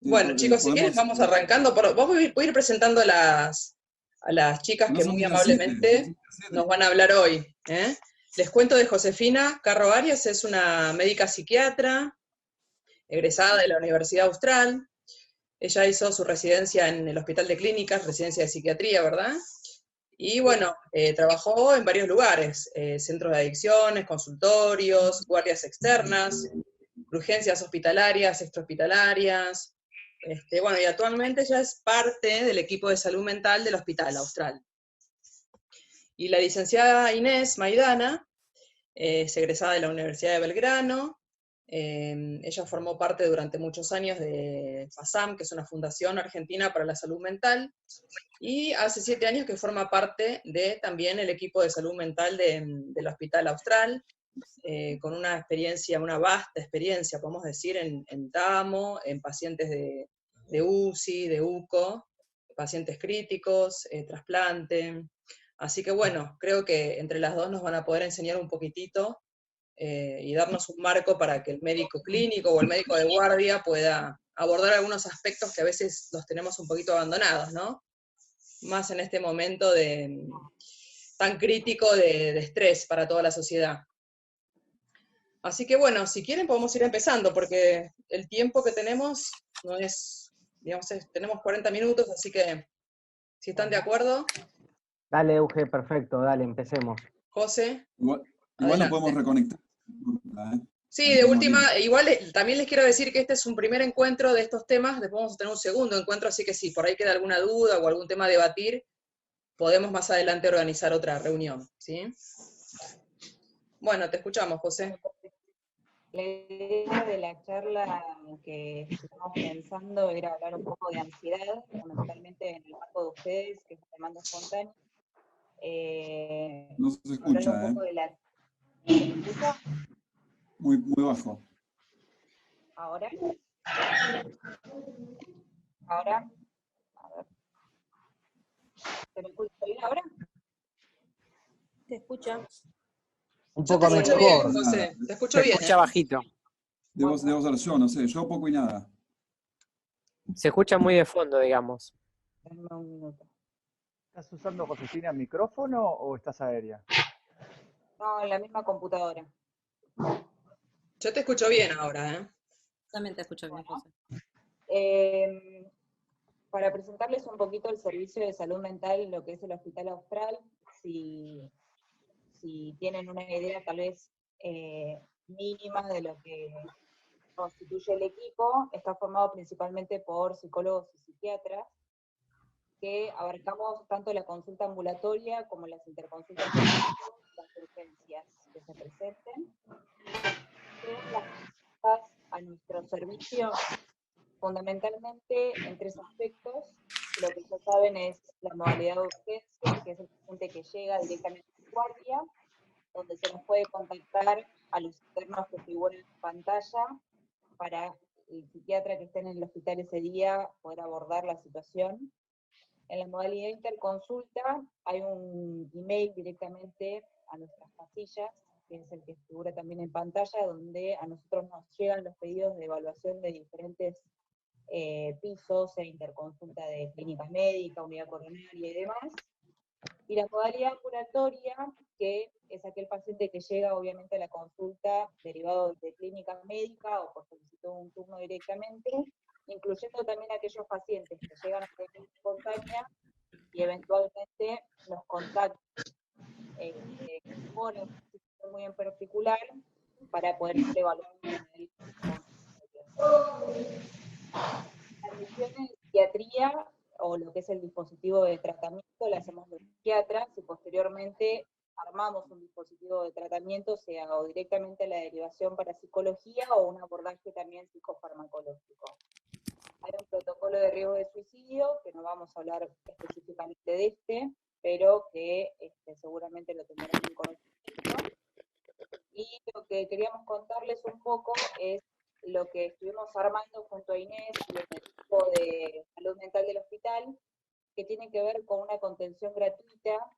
Bueno, chicos, si quieren podemos, vamos arrancando. Voy a ir presentando a las chicas no que son muy ni las 7, no amablemente son ni las 7. nos van a hablar hoy. ¿Eh? Les cuento de Josefina Carro Arias, es una médica psiquiatra, egresada de la Universidad Austral. Ella hizo su residencia en el Hospital de Clínicas, residencia de psiquiatría, ¿verdad? Y bueno, trabajó en varios lugares, centros de adicciones, consultorios, guardias externas, urgencias hospitalarias, extrahospitalarias. Bueno, y actualmente ya es parte del equipo de salud mental del Hospital Austral. Y la licenciada Inés Maidana es egresada de la Universidad de Belgrano. Ella formó parte durante muchos años de FASAM, que es una fundación argentina para la salud mental, y hace 7 años que forma parte de también el equipo de salud mental del Hospital Austral, con una experiencia, una vasta experiencia, podemos decir, en TAMO, en pacientes de UCI, de UCO, pacientes críticos, trasplante. Así que bueno, creo que entre las dos nos van a poder enseñar un poquitito y darnos un marco para que el médico clínico o el médico de guardia pueda abordar algunos aspectos que a veces los tenemos un poquito abandonados, ¿no? Más en este momento tan crítico de estrés para toda la sociedad. Así que bueno, si quieren podemos ir empezando, porque el tiempo que tenemos no es, digamos, tenemos 40 minutos, así que si están de acuerdo, Dale, Euge, perfecto, dale, empecemos. José, Igual nos adelante. podemos reconectar. Sí, Ahí de tenemos última, tiempo. igual también les quiero decir que este es un primer encuentro de estos temas, después vamos a tener un segundo encuentro, así que si por ahí queda alguna duda o algún tema a debatir, podemos más adelante organizar otra reunión, ¿sí? Bueno, te escuchamos, José. La idea de la charla que estamos pensando era hablar un poco de ansiedad, fundamentalmente en el marco de ustedes, que es la demanda espontánea. No se Hablar un escucha, poco de la... ¿Se escucha? muy bajo. ¿Ahora? ¿Ahora? A ver. ¿Se me escucha bien ahora? ¿Se escucha? Un Yo te poco escucho bien, mejor. José, te escucho Se bien, escucha ¿eh? bajito. Debo ser yo, no sé, yo poco y nada. Se escucha muy de fondo, digamos. Dame un minuto. ¿Estás usando, Josefina, micrófono o estás aérea? No, en la misma computadora. Yo te escucho bien ahora, ¿eh? También te escucho bien, José. Para presentarles un poquito el servicio de salud mental, lo que es el Hospital Austral, si tienen una idea tal vez mínima de lo que constituye el equipo, está formado principalmente por psicólogos y psiquiatras, que abarcamos tanto la consulta ambulatoria como las interconsultas de las urgencias que se presenten. Las visitas a nuestro servicio fundamentalmente en 3 aspectos. Lo que ya saben es la modalidad de urgencia, que es el paciente que llega directamente a guardia, donde se nos puede contactar a los internos que figuran en pantalla para el psiquiatra que esté en el hospital ese día poder abordar la situación. En la modalidad interconsulta hay un email directamente a nuestras casillas, que es el que figura también en pantalla, donde a nosotros nos llegan los pedidos de evaluación de diferentes pisos e interconsulta de clínica médica, unidad coronaria y demás. Y la modalidad ambulatoria, que es aquel paciente que llega obviamente a la consulta derivado de clínica médica o por solicitud de un turno directamente, incluyendo también aquellos pacientes que llegan a la clínica espontánea y eventualmente nos contactan por un sitio muy en particular para poder ser evaluados en el las sesiones de psiquiatría o lo que es el dispositivo de tratamiento la hacemos los psiquiatras y posteriormente armamos un dispositivo de tratamiento, sea o directamente la derivación para psicología o un abordaje también psicofarmacológico. Hay un protocolo de riesgo de suicidio, que no vamos a hablar específicamente de pero que seguramente lo tendrán en conocimiento. Y lo que queríamos contarles un poco es lo que estuvimos armando junto a Inés y el equipo de salud mental del hospital, que tiene que ver con una contención gratuita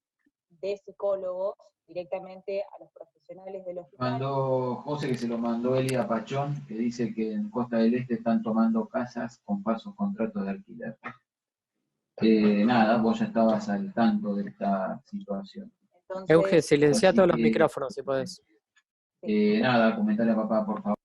de psicólogos directamente a los profesionales del hospital. Mandó José, que se lo mandó Elia Pachón, que dice que en Costa del Este están tomando casas con falsos contratos de alquiler. Nada, vos ya estabas al tanto de esta situación. Entonces, Euge, silencia Así todos los que, micrófonos si podés. nada, comentale a papá, por favor.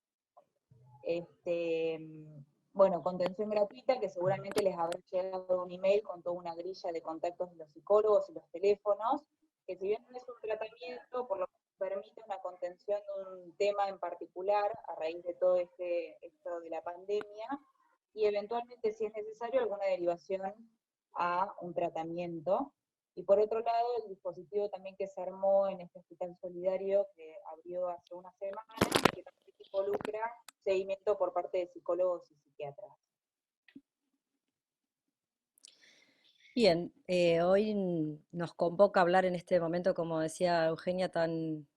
Bueno, contención gratuita, que seguramente les habrá llegado un email con toda una grilla de contactos de los psicólogos y los teléfonos, que si bien no es un tratamiento, por lo que permite una contención de un tema en particular a raíz de todo esto de la pandemia, y eventualmente, si es necesario, alguna derivación a un tratamiento. Y por otro lado, el dispositivo también que se armó en este hospital solidario, que abrió hace una semana, que también involucra seguimiento por parte de psicólogos y psiquiatras. Bien, hoy nos convoca a hablar en este momento, como decía Eugenia, tan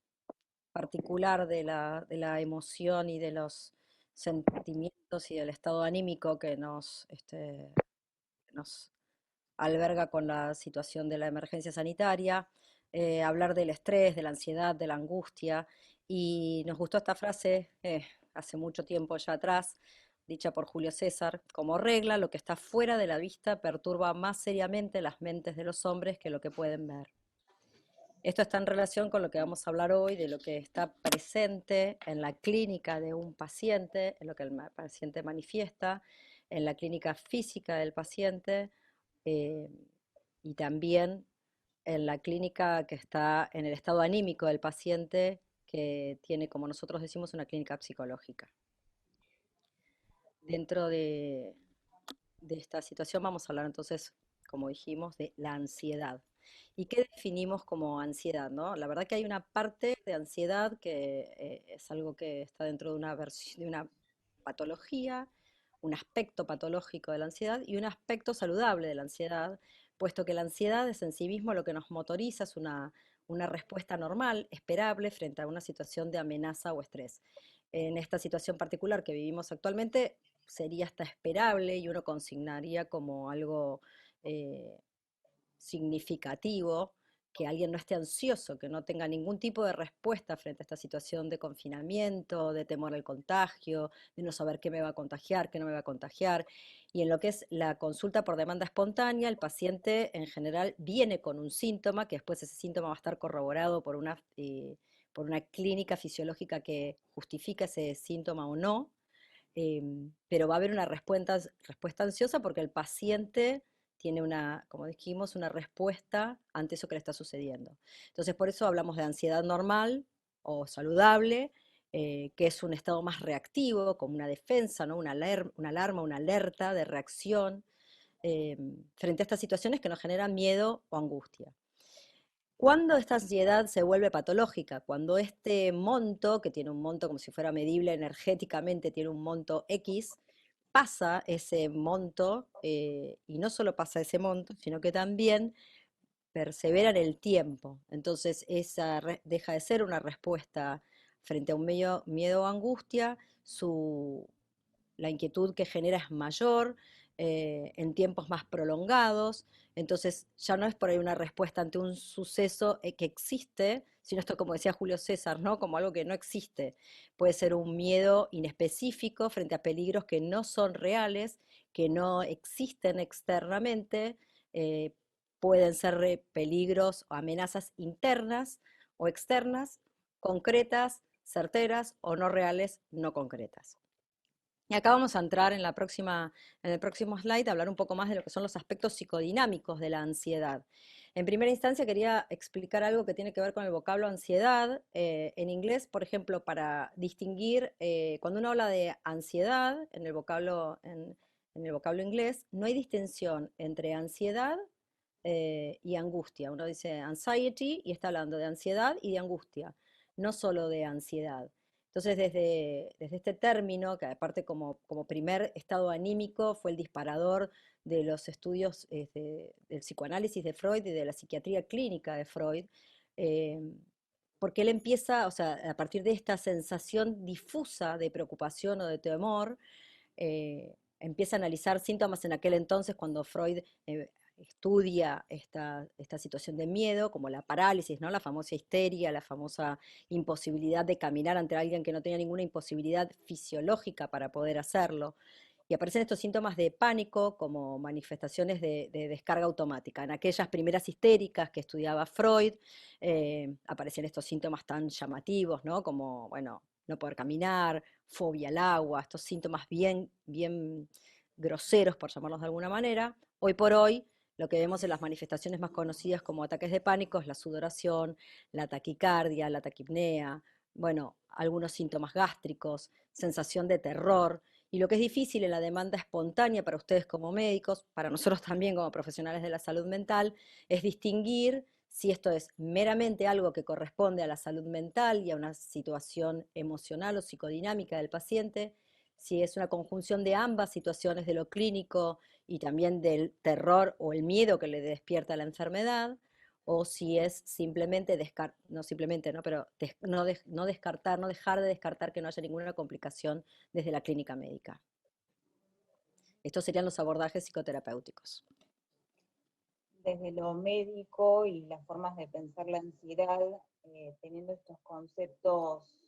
particular de la emoción y de los sentimientos y del estado anímico que nos alberga con la situación de la emergencia sanitaria, hablar del estrés, de la ansiedad, de la angustia, y nos gustó esta frase hace mucho tiempo ya atrás, dicha por Julio César: como regla, lo que está fuera de la vista perturba más seriamente las mentes de los hombres que lo que pueden ver. Esto está en relación con lo que vamos a hablar hoy, de lo que está presente en la clínica de un paciente, en lo que el paciente manifiesta, en la clínica física del paciente, y también en la clínica que está en el estado anímico del paciente, que tiene, como nosotros decimos, una clínica psicológica. Dentro de esta situación vamos a hablar entonces, como dijimos, de la ansiedad. ¿Y qué definimos como ansiedad, no? La verdad que hay una parte de ansiedad que es algo que está dentro de una patología, un aspecto patológico de la ansiedad y un aspecto saludable de la ansiedad, puesto que la ansiedad es en sí mismo lo que nos motoriza, es una respuesta normal, esperable, frente a una situación de amenaza o estrés. En esta situación particular que vivimos actualmente, sería hasta esperable y uno consignaría como algo significativo que alguien no esté ansioso, que no tenga ningún tipo de respuesta frente a esta situación de confinamiento, de temor al contagio, de no saber qué me va a contagiar, qué no me va a contagiar. Y en lo que es la consulta por demanda espontánea, el paciente en general viene con un síntoma, que después ese síntoma va a estar corroborado por una clínica fisiológica que justifica ese síntoma o no, pero va a haber una respuesta ansiosa porque el paciente tiene como dijimos, una respuesta ante eso que le está sucediendo. Entonces, por eso hablamos de ansiedad normal o saludable, que es un estado más reactivo, como una defensa, ¿no? Una alarma, una alerta de reacción frente a estas situaciones que nos generan miedo o angustia. ¿Cuándo esta ansiedad se vuelve patológica? Cuando este monto, que tiene un monto como si fuera medible energéticamente, tiene un monto X, pasa ese monto, y no solo pasa ese monto, sino que también persevera en el tiempo. Entonces deja de ser una respuesta frente a un miedo o angustia, la inquietud que genera es mayor, en tiempos más prolongados. Entonces ya no es por ahí una respuesta ante un suceso que existe, sino esto, como decía Julio César, ¿no? Como algo que no existe. Puede ser un miedo inespecífico frente a peligros que no son reales, que no existen externamente. Pueden ser peligros o amenazas internas o externas, concretas, certeras, o no reales, no concretas. Y acá vamos a entrar en el próximo slide, a hablar un poco más de lo que son los aspectos psicodinámicos de la ansiedad. En primera instancia quería explicar algo que tiene que ver con el vocablo ansiedad. En inglés, por ejemplo, para distinguir, cuando uno habla de ansiedad en el vocablo inglés, no hay distinción entre ansiedad y angustia. Uno dice anxiety y está hablando de ansiedad y de angustia, no solo de ansiedad. Entonces, desde este término, que aparte como primer estado anímico fue el disparador de los estudios del psicoanálisis de Freud y de la psiquiatría clínica de Freud, porque él empieza, o sea, a partir de esta sensación difusa de preocupación o de temor, empieza a analizar síntomas en aquel entonces cuando Freud estudia esta situación de miedo, como la parálisis, ¿no? La famosa histeria, la famosa imposibilidad de caminar ante alguien que no tenía ninguna imposibilidad fisiológica para poder hacerlo. Y aparecen estos síntomas de pánico como manifestaciones de descarga automática. En aquellas primeras histéricas que estudiaba Freud, aparecen estos síntomas tan llamativos, ¿no? Como, bueno, no poder caminar, fobia al agua, estos síntomas bien, bien groseros, por llamarlos de alguna manera. Hoy por hoy, lo que vemos en las manifestaciones más conocidas como ataques de pánico es la sudoración, la taquicardia, la taquipnea, bueno, algunos síntomas gástricos, sensación de terror. Y lo que es difícil en la demanda espontánea para ustedes como médicos, para nosotros también como profesionales de la salud mental, es distinguir si esto es meramente algo que corresponde a la salud mental y a una situación emocional o psicodinámica del paciente, si es una conjunción de ambas situaciones de lo clínico y también del terror o el miedo que le despierta la enfermedad, o si es simplemente no simplemente, ¿no? Pero no descartar, no dejar de descartar que no haya ninguna complicación desde la clínica médica. Estos serían los abordajes psicoterapéuticos. Desde lo médico y las formas de pensar la ansiedad, teniendo estos conceptos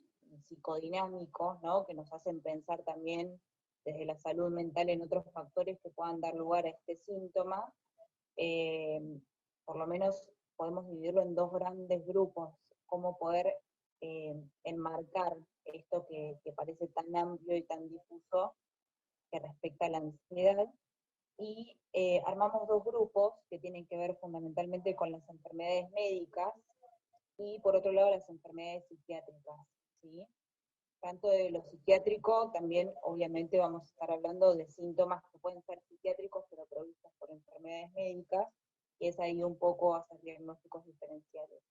psicodinámicos, ¿no? Que nos hacen pensar también desde la salud mental en otros factores que puedan dar lugar a este síntoma, por lo menos podemos dividirlo en dos grandes grupos, cómo poder enmarcar esto que parece tan amplio y tan difuso que respecta a la ansiedad, y armamos dos grupos que tienen que ver fundamentalmente con las enfermedades médicas y por otro lado las enfermedades psiquiátricas, ¿sí? Tanto de lo psiquiátrico, también obviamente vamos a estar hablando de síntomas que pueden ser psiquiátricos pero provistos por enfermedades médicas, y es ahí un poco hacer diagnósticos diferenciales.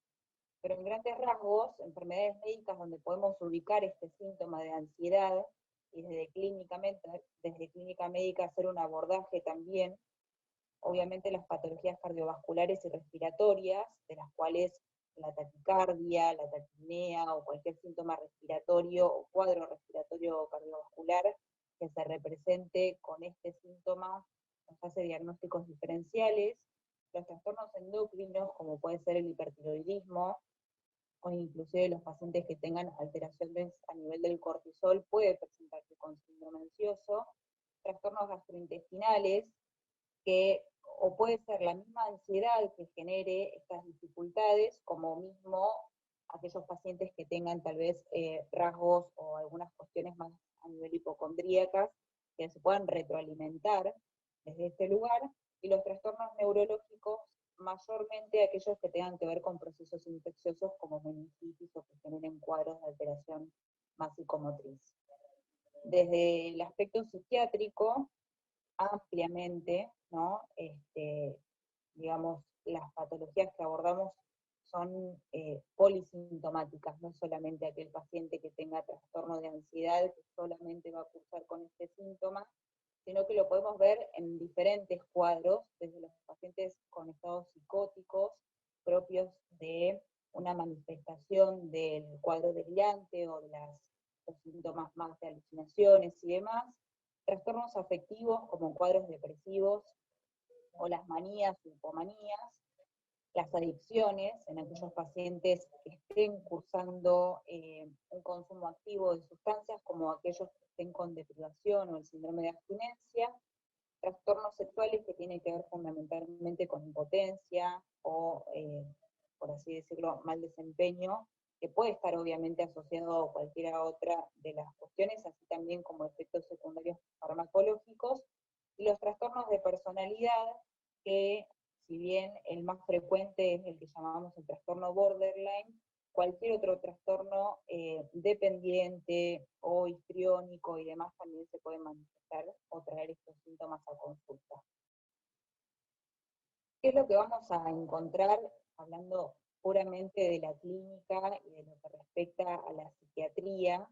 Pero en grandes rasgos, enfermedades médicas donde podemos ubicar este síntoma de ansiedad, y desde clínica médica hacer un abordaje también, obviamente las patologías cardiovasculares y respiratorias, de las cuales la taquicardia, la taquipnea o cualquier síntoma respiratorio o cuadro respiratorio cardiovascular que se represente con este síntoma nos hace diagnósticos diferenciales. Los trastornos endocrinos, como puede ser el hipertiroidismo, o inclusive los pacientes que tengan alteraciones a nivel del cortisol, puede presentarse con síndrome ansioso. Trastornos gastrointestinales, que o puede ser la misma ansiedad que genere estas dificultades, como mismo aquellos pacientes que tengan tal vez rasgos o algunas cuestiones más a nivel hipocondríacas, que se puedan retroalimentar desde este lugar, y los trastornos neurológicos, mayormente aquellos que tengan que ver con procesos infecciosos como meningitis o que generen cuadros de alteración más psicomotriz. Desde el aspecto psiquiátrico, ampliamente, ¿no? Digamos, las patologías que abordamos son polisintomáticas, no solamente aquel paciente que tenga trastorno de ansiedad que solamente va a cursar con este síntoma, sino que lo podemos ver en diferentes cuadros, desde los pacientes con estados psicóticos propios de una manifestación del cuadro delirante o de los síntomas más de alucinaciones y demás, trastornos afectivos como cuadros depresivos o las manías o hipomanías, las adicciones en aquellos pacientes que estén cursando un consumo activo de sustancias, como aquellos que estén con deprivación o el síndrome de abstinencia, trastornos sexuales que tienen que ver fundamentalmente con impotencia o, por así decirlo, mal desempeño, que puede estar obviamente asociado a cualquiera otra de las cuestiones, así también como efectos secundarios farmacológicos, y los trastornos de personalidad, que si bien el más frecuente es el que llamamos el trastorno borderline, cualquier otro trastorno dependiente o histriónico y demás también se puede manifestar o traer estos síntomas a consulta. ¿Qué es lo que vamos a encontrar hablando puramente de la clínica y de lo que respecta a la psiquiatría?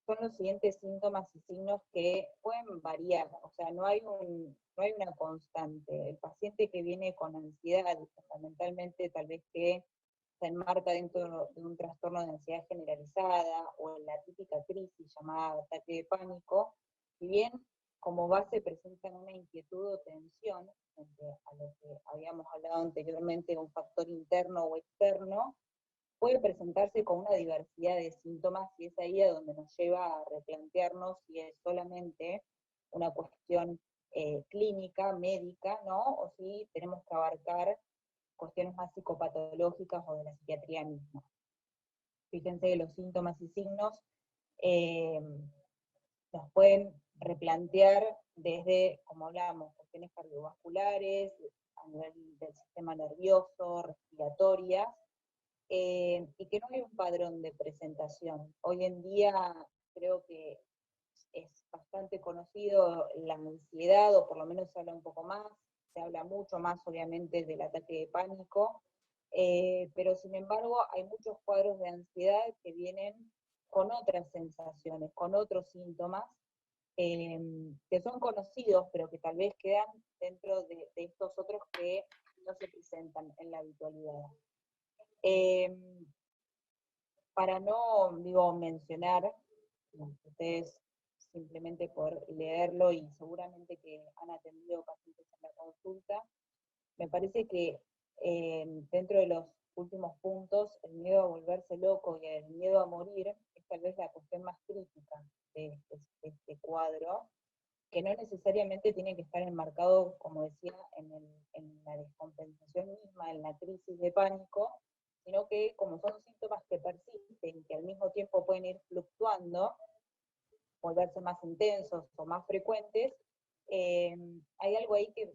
Son los siguientes síntomas y signos que pueden variar, o sea, no hay una constante. El paciente que viene con ansiedad, fundamentalmente tal vez que se enmarca dentro de un trastorno de ansiedad generalizada o en la típica crisis llamada ataque de pánico, si bien como base presentan una inquietud o tensión frente a lo que habíamos hablado anteriormente, un factor interno o externo, puede presentarse con una diversidad de síntomas y es ahí a donde nos lleva a replantearnos si es solamente una cuestión clínica, médica, ¿no? O si tenemos que abarcar cuestiones más psicopatológicas o de la psiquiatría misma. Fíjense que los síntomas y signos nos pueden replantear desde, como hablamos, cuestiones cardiovasculares, a nivel del sistema nervioso, respiratorias, y que no hay un padrón de presentación. Hoy en día creo que es bastante conocido la ansiedad, o por lo menos se habla un poco más, se habla mucho más obviamente del ataque de pánico, pero sin embargo hay muchos cuadros de ansiedad que vienen con otras sensaciones, con otros síntomas, que son conocidos, pero que tal vez quedan dentro de estos otros que no se presentan en la habitualidad. Para no, mencionar, ustedes simplemente por leerlo y seguramente que han atendido pacientes en la consulta, me parece que dentro de los últimos puntos, el miedo a volverse loco y el miedo a morir es tal vez la cuestión más crítica de este cuadro, que no necesariamente tiene que estar enmarcado, como decía, en la descompensación misma, en la crisis de pánico, sino que como son síntomas que persisten, que al mismo tiempo pueden ir fluctuando, volverse más intensos o más frecuentes, hay algo ahí que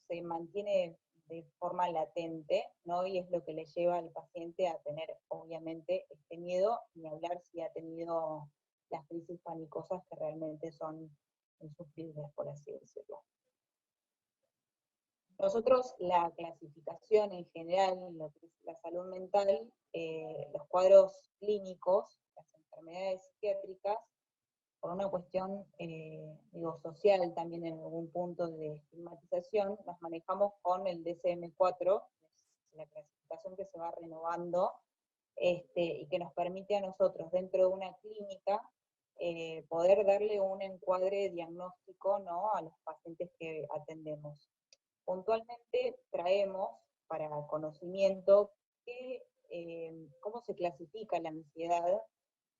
se mantiene de forma latente, ¿no? Y es lo que le lleva al paciente a tener, obviamente, este miedo, ni hablar si ha tenido las crisis panicosas que realmente son insufribles, por así decirlo. Nosotros, la clasificación en general, en lo que es la salud mental, los cuadros clínicos, las enfermedades psiquiátricas, por una cuestión, social también en algún punto de estigmatización, nos manejamos con el DSM-4, la clasificación que se va renovando, y que nos permite a nosotros, dentro de una clínica, poder darle un encuadre diagnóstico, ¿no?, a los pacientes que atendemos. Puntualmente traemos para conocimiento cómo se clasifica la ansiedad,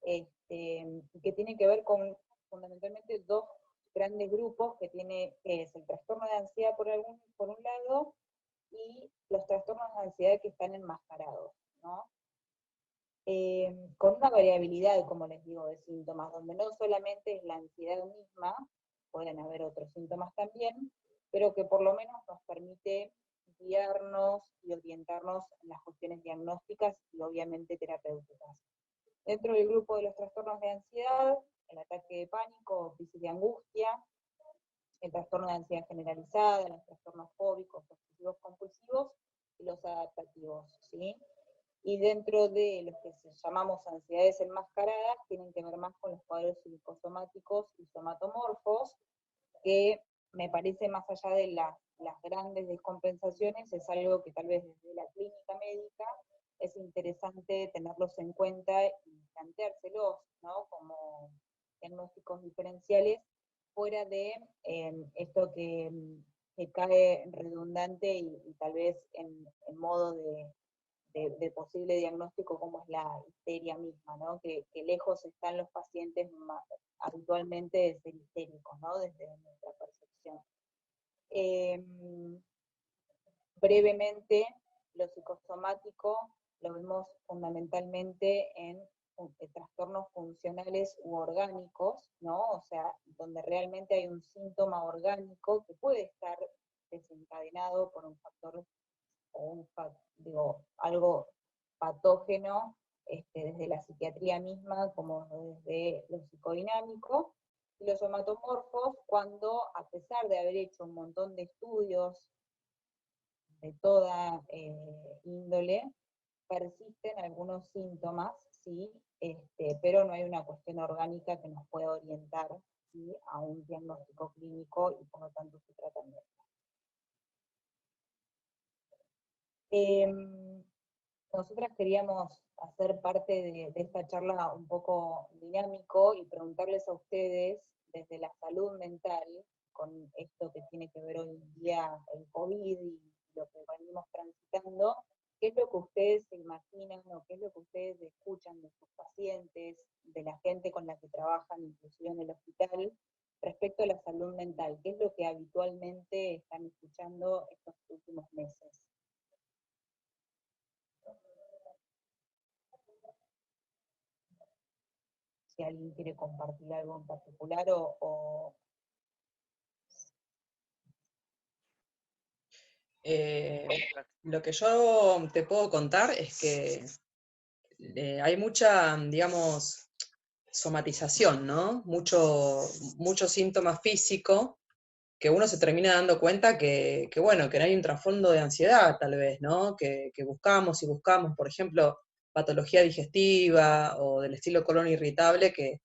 que tiene que ver con fundamentalmente dos grandes grupos, que es el trastorno de ansiedad por un lado, y los trastornos de ansiedad que están enmascarados, ¿no? Con una variabilidad, como les digo, de síntomas, donde no solamente es la ansiedad misma, pueden haber otros síntomas también, pero que por lo menos nos permite guiarnos y orientarnos en las cuestiones diagnósticas y obviamente terapéuticas. Dentro del grupo de los trastornos de ansiedad, el ataque de pánico o crisis de angustia, el trastorno de ansiedad generalizada, los trastornos fóbicos, obsesivos compulsivos y los adaptativos, ¿sí? Y dentro de los que llamamos ansiedades enmascaradas, tienen que ver más con los cuadros psicosomáticos y somatomorfos, que me parece, más allá de las grandes descompensaciones, es algo que tal vez desde la clínica médica es interesante tenerlos en cuenta y planteárselos, ¿no?, como diagnósticos diferenciales, fuera de esto que cae redundante y tal vez en modo de posible diagnóstico, como es la histeria misma, ¿no?, que lejos están los pacientes habitualmente de ser histéricos, ¿no?, desde nuestra percepción. Brevemente, lo psicosomático lo vemos fundamentalmente en trastornos funcionales u orgánicos, ¿no? O sea, donde realmente hay un síntoma orgánico que puede estar desencadenado por un factor o algo patógeno, desde la psiquiatría misma como desde lo psicodinámico. Y los somatomorfos, cuando a pesar de haber hecho un montón de estudios de toda índole, persisten algunos síntomas, ¿sí? Pero no hay una cuestión orgánica que nos pueda orientar, ¿sí?, a un diagnóstico clínico y por lo tanto su tratamiento. Nosotras queríamos hacer parte de esta charla un poco dinámico y preguntarles a ustedes desde la salud mental, con esto que tiene que ver hoy en día el COVID y lo que venimos transitando, ¿qué es lo que ustedes se imaginan o qué es lo que ustedes escuchan de sus pacientes, de la gente con la que trabajan, inclusive en el hospital, respecto a la salud mental? ¿Qué es lo que habitualmente están escuchando estos últimos meses? Si alguien quiere compartir algo en particular o Lo que yo te puedo contar es que hay mucha, digamos, somatización, ¿no? Mucho síntoma físico que uno se termina dando cuenta bueno, que no hay un trasfondo de ansiedad, tal vez, ¿no? Que buscamos y buscamos, por ejemplo, patología digestiva o del estilo colon irritable, que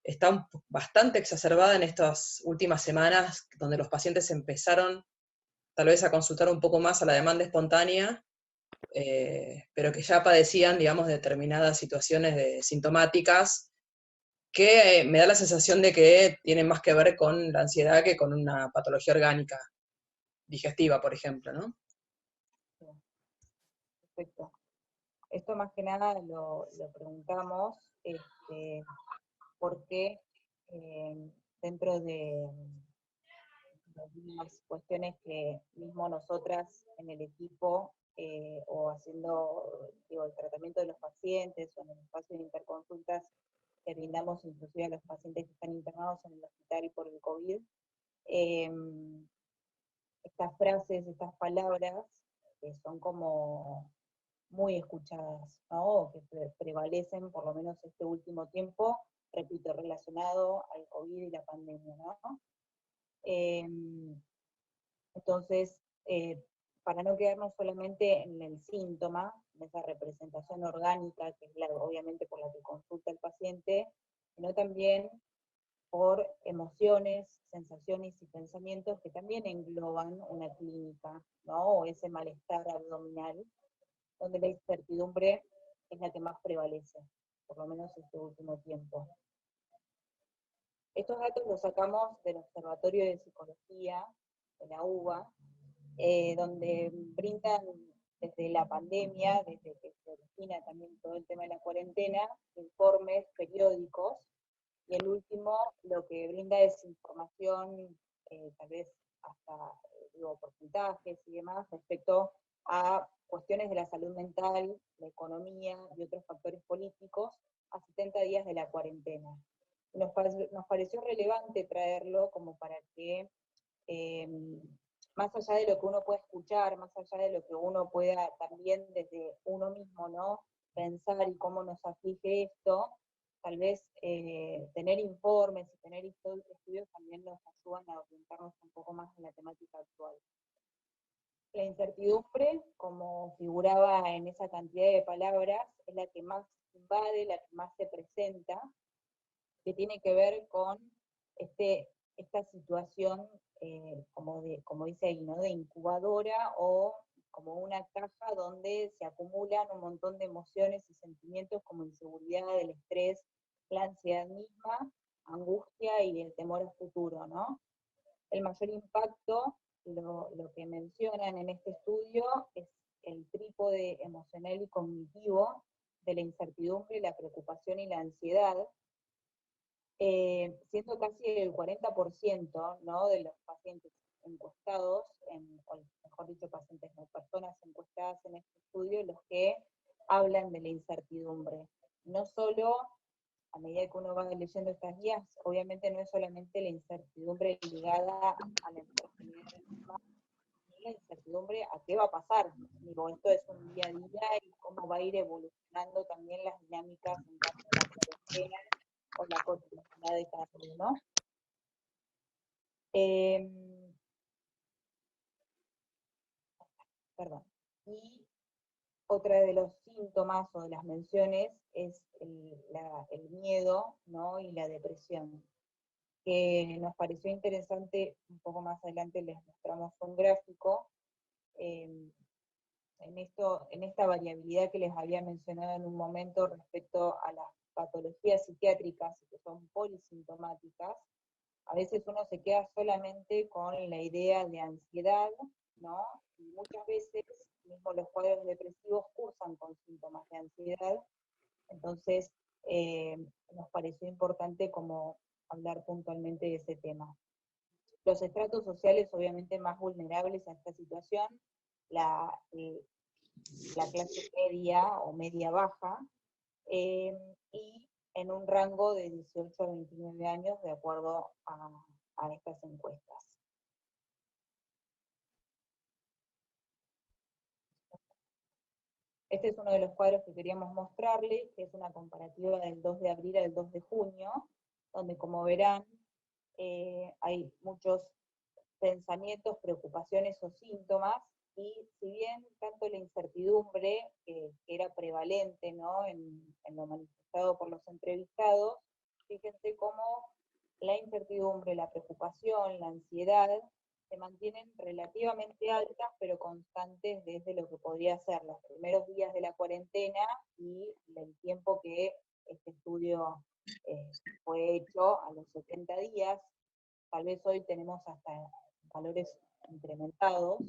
está bastante exacerbada en estas últimas semanas, donde los pacientes empezaron tal vez a consultar un poco más a la demanda espontánea, pero que ya padecían, digamos, determinadas situaciones sintomáticas que me da la sensación de que tienen más que ver con la ansiedad que con una patología orgánica digestiva, por ejemplo, ¿no? Perfecto. Esto más que nada lo preguntamos porque dentro de algunas cuestiones que mismo nosotras en el equipo o haciendo el tratamiento de los pacientes o en el espacio de interconsultas que brindamos inclusive a los pacientes que están internados en el hospital por el COVID, estas frases, estas palabras que son como muy escuchadas, ¿no? O que prevalecen por lo menos este último tiempo, repito, relacionado al COVID y la pandemia, ¿no? Entonces, para no quedarnos solamente en el síntoma, en esa representación orgánica, que es obviamente por la que consulta el paciente, sino también por emociones, sensaciones y pensamientos que también engloban una clínica, ¿no? O ese malestar abdominal, donde la incertidumbre es la que más prevalece, por lo menos este último tiempo. Estos datos los sacamos del Observatorio de Psicología de la UBA, donde brindan desde la pandemia, desde que se origina también todo el tema de la cuarentena, informes periódicos, y el último lo que brinda es información, tal vez hasta, porcentajes y demás, respecto a cuestiones de la salud mental, la economía y otros factores políticos a 70 días de la cuarentena. Nos pareció relevante traerlo como para que, más allá de lo que uno pueda escuchar, más allá de lo que uno pueda también desde uno mismo, ¿no?, pensar y cómo nos aflige esto, tal vez tener informes y tener estudios también nos ayudan a orientarnos un poco más en la temática actual. La incertidumbre, como figuraba en esa cantidad de palabras, es la que más invade, la que más se presenta, que tiene que ver con esta situación, como dice ahí, ¿no?, de incubadora o como una caja donde se acumulan un montón de emociones y sentimientos como inseguridad, el estrés, la ansiedad misma, angustia y el temor al futuro, ¿no? El mayor impacto, lo que mencionan en este estudio, es el trípode emocional y cognitivo de la incertidumbre, la preocupación y la ansiedad, siendo casi el 40%, ¿no?, de los pacientes encuestados, o mejor dicho, pacientes no, personas encuestadas en este estudio, los que hablan de la incertidumbre. No solo, a medida que uno va leyendo estas guías, obviamente no es solamente la incertidumbre ligada a la enfermedad misma, la incertidumbre a qué va a pasar. Digo, esto es un día a día y cómo va a ir evolucionando también las dinámicas en cuanto a la cuarentena o la cotidianidad de cada uno. Perdón. Y otra de los síntomas o de las menciones es el miedo, ¿no?, y la depresión, que nos pareció interesante. Un poco más adelante les mostramos un gráfico en esta variabilidad que les había mencionado en un momento respecto a las patologías psiquiátricas que son polisintomáticas. A veces uno se queda solamente con la idea de ansiedad, ¿no? Y muchas veces, mismo los cuadros depresivos cursan con síntomas de ansiedad, entonces nos pareció importante como hablar puntualmente de ese tema. Los estratos sociales obviamente más vulnerables a esta situación, la clase media o media baja, y en un rango de 18 a 29 años de acuerdo a estas encuestas. Este es uno de los cuadros que queríamos mostrarles, que es una comparativa del 2 de abril al 2 de junio, donde como verán hay muchos pensamientos, preocupaciones o síntomas, y si bien tanto la incertidumbre, que era prevalente, ¿no?, en lo manifestado por los entrevistados, fíjense cómo la incertidumbre, la preocupación, la ansiedad, se mantienen relativamente altas, pero constantes desde lo que podría ser los primeros días de la cuarentena y el tiempo que este estudio fue hecho a los 70 días. Tal vez hoy tenemos hasta valores incrementados,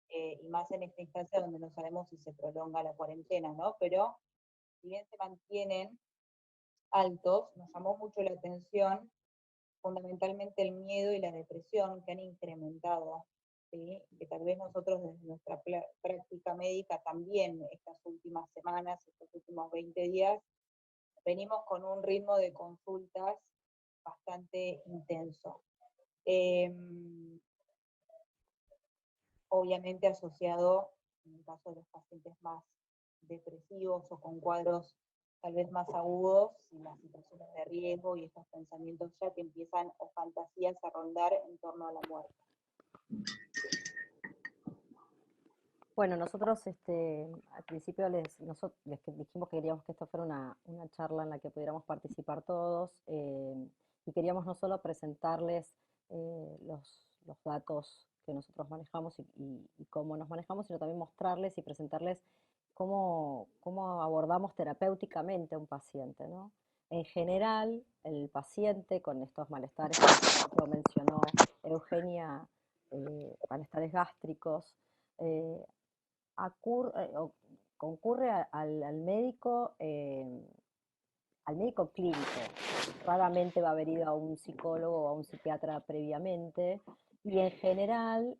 y más en esta instancia donde no sabemos si se prolonga la cuarentena, ¿no? Pero si bien se mantienen altos, nos llamó mucho la atención fundamentalmente el miedo y la depresión que han incrementado, ¿sí? Que tal vez nosotros desde nuestra práctica médica también estas últimas semanas, estos últimos 20 días, venimos con un ritmo de consultas bastante intenso. Obviamente asociado, en el caso de los pacientes más depresivos o con cuadros tal vez más agudos, y las situaciones de riesgo y estos pensamientos ya que empiezan, o fantasías, a rondar en torno a la muerte. Bueno, nosotros al principio les dijimos que queríamos que esto fuera una charla en la que pudiéramos participar todos, y queríamos no solo presentarles los datos que nosotros manejamos y cómo nos manejamos, sino también mostrarles y presentarles cómo abordamos terapéuticamente a un paciente, ¿no? En general, el paciente con estos malestares, como mencionó Eugenia, malestares gástricos, concurre al médico clínico. Raramente va a haber ido a un psicólogo o a un psiquiatra previamente, y en general,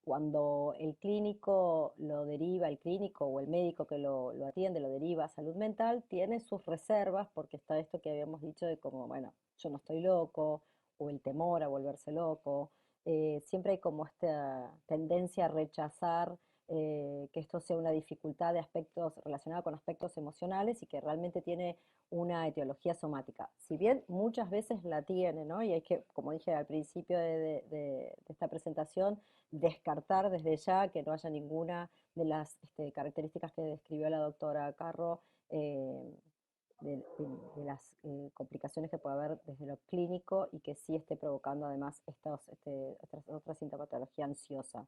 cuando el clínico lo deriva, el clínico o el médico que lo atiende, lo deriva a salud mental, tiene sus reservas, porque está esto que habíamos dicho de como, bueno, yo no estoy loco, o el temor a volverse loco. Siempre hay como esta tendencia a rechazar que esto sea una dificultad de aspectos relacionada con aspectos emocionales, y que realmente tiene una etiología somática. Si bien muchas veces la tiene, ¿no? Y hay que, como dije al principio de esta presentación, descartar desde ya que no haya ninguna de las características que describió la doctora Carro, de las complicaciones que puede haber desde lo clínico, y que sí esté provocando además esta otra sintomatología ansiosa.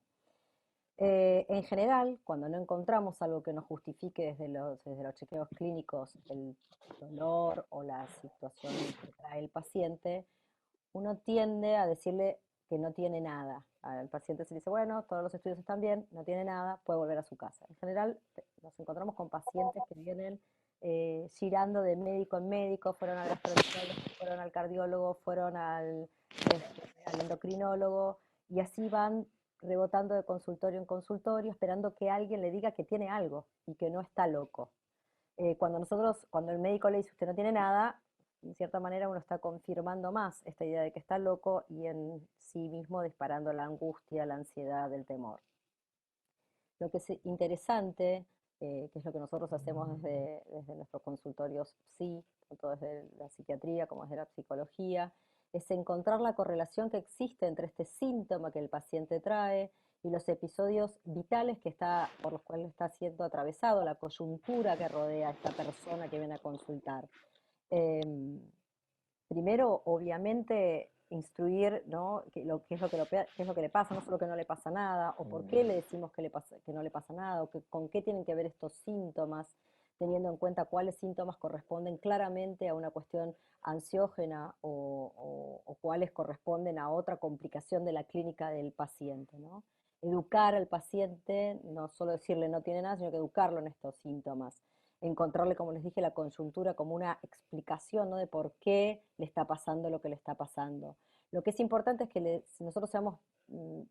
En general, cuando no encontramos algo que nos justifique desde los chequeos clínicos el dolor o la situación que trae el paciente, uno tiende a decirle que no tiene nada. Al paciente se le dice, bueno, todos los estudios están bien, no tiene nada, puede volver a su casa. En general, nos encontramos con pacientes que vienen girando de médico en médico, fueron al gastroenterólogo, fueron al cardiólogo, fueron al endocrinólogo, y así van rebotando de consultorio en consultorio, esperando que alguien le diga que tiene algo y que no está loco. Cuando el médico le dice usted no tiene nada, en cierta manera uno está confirmando más esta idea de que está loco, y en sí mismo disparando la angustia, la ansiedad, el temor. Lo que es interesante, que es lo que nosotros hacemos desde nuestros consultorios psi, tanto desde la psiquiatría como desde la psicología, es encontrar la correlación que existe entre este síntoma que el paciente trae y los episodios vitales por los cuales está siendo atravesado, la coyuntura que rodea a esta persona que viene a consultar. Primero, obviamente, instruir, ¿no?, qué es lo que le pasa, no solo que no le pasa nada, o por qué le decimos que no le pasa nada, o con qué tienen que ver estos síntomas, teniendo en cuenta cuáles síntomas corresponden claramente a una cuestión ansiógena o cuáles corresponden a otra complicación de la clínica del paciente, ¿no? Educar al paciente, no solo decirle no tiene nada, sino que educarlo en estos síntomas. Encontrarle, como les dije, la consultura como una explicación, ¿no?, de por qué le está pasando lo que le está pasando. Lo que es importante es que si nosotros seamos